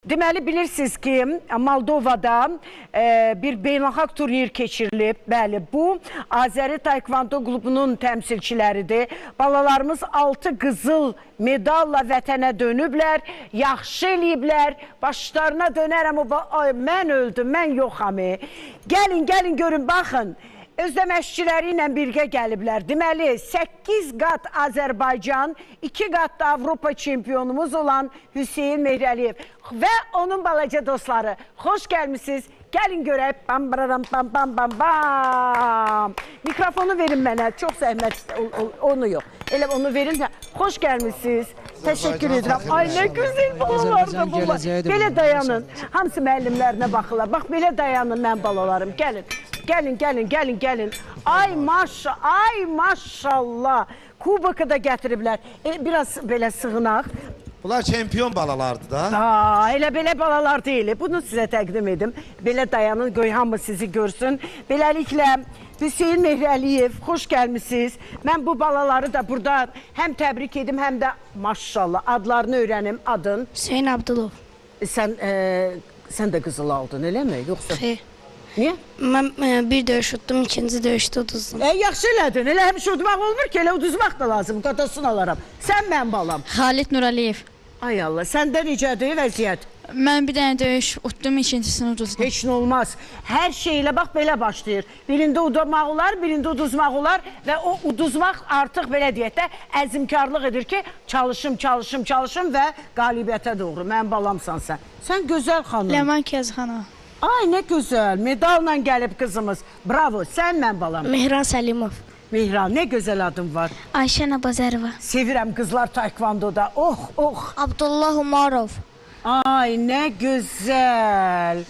Deməli, bilirsiniz ki, Moldovada bir beynəlxalq turnir keçirilib. Bəli, bu Azəri Taekwondo klubunun təmsilçiləridir. Balalarımız 6 qızıl medalla vətənə dönüblər, yaxşı eləyiblər. Başlarına dönərəm, mən öldüm, mən yoxam. Gəlin, görün, baxın. Özdə məşqçiləri ilə birgə gəliblər. Deməli, 8 qat Azərbaycan, 2 qat da Avropa çempionumuz olan Hüseyin Mehrəliyev və onun balaca dostları. Xoş gəlmişsiniz. Gəlin görək. Bam, bam, bam, bam, bam, bam. Mikrofonu verin mənə. Çox zəhmət, onu yox. Elə onu verin. Xoş gəlmişsiniz. Təşəkkür edirəm. Ay, nə gözəl balalardır bunlar. Belə dayanın. Hamısı müəllimlərinə baxırlar. Bax, belə dayanın mən balalarım. Gəlin. Gəlin. Ay maşallah. Kuboku da gətiriblər. Biraz belə sığınaq. Bunlar çempion balalardı da. Elə belə balalar deyil. Bunu sizə təqdim edim. Belə dayanın, qoy hamı sizi görsün. Beləliklə, Hüseyin Mehrəliyev, xoş gəlmişsiniz. Mən bu balaları da burada həm təbrik edim, həm də maşallah adlarını öyrənim. Adın? Hüseyin Abdulov. Sən də qızıl aldın, eləmi? Yoxsa? Xeyr. Niyə? Mən bir döyüş utdum, ikinci döyüşdə uduzdum. Yaxşı elədin. Elə həmişə udmaq olmur ki, elə uduzmaq da lazım. Qatasını alaram. Sən mən balam. Xalid Nuraliyev. Ay Allah, səndə necədir vəziyyət? Mən bir dənə döyüş utdum, ikincisini uduzdum. Heç nə olmaz. Hər şeylə bax belə başlayır. Birində udmaq olar, birində uduzmaq olar və o uduzmaq artıq belə deyək də əzmkarlıq edir ki, çalışım və qalibiyyətə doğru. Mən balamsan sən. Sən gözəl xanım. Ləman Kəzxanova. Ay, nə gözəl. Medalla gəlib qızımız. Bravo, sən mən balam. Mehran Səlimov. Mehran, nə gözəl adım var. Ayşə Nabazərova. Sevirəm qızlar taekvondoda. Oh. Abdullah Umarov. Ay, nə gözəl.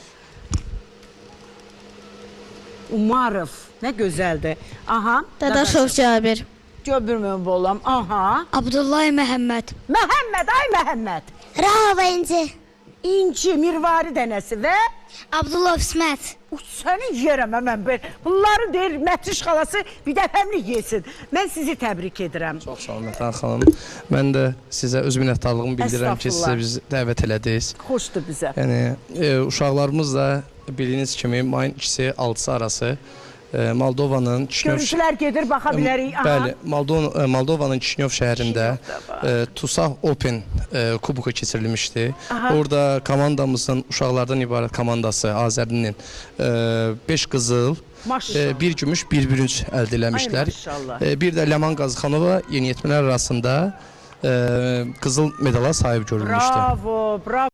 Umarov, nə gözəldir. Aha. Dadaşov Cabir. Göbürmün bolam. Aha. Abdullah Məhəmməd. Məhəmməd. Rahava İnci. İnci, Mirvari dənəsi və Abdullah İsmət. Səni yerəm mən. Bunları deyir, Mətriş xalası bir dəfəmlik yesin. Mən sizi təbrik edirəm. Çox sağ olun, Mətan xanım. Mən də sizə öz minnətdarlığımı bildirirəm ki, sizə bizi dəvət elədiniz. Xoşdur bizə. Yəni, uşaqlarımız da bildiyiniz kimi mayın 2-si 6-sı arası Moldovanın Görüntülər gedir, baxa bilərik. Bəli, Moldovanın Kişinyov şəhərində TUSAH Open kuboku keçirilmişdi. Orada komandamızın uşaqlardan ibarət komandası Azərinin 5 qızıl, 1 gümüş, 1 bürünc əldə eləmişlər. Bir də Ləman Qəzxanova yeniyetmələr arasında qızıl medala sahib görülmüşdü. Bravo.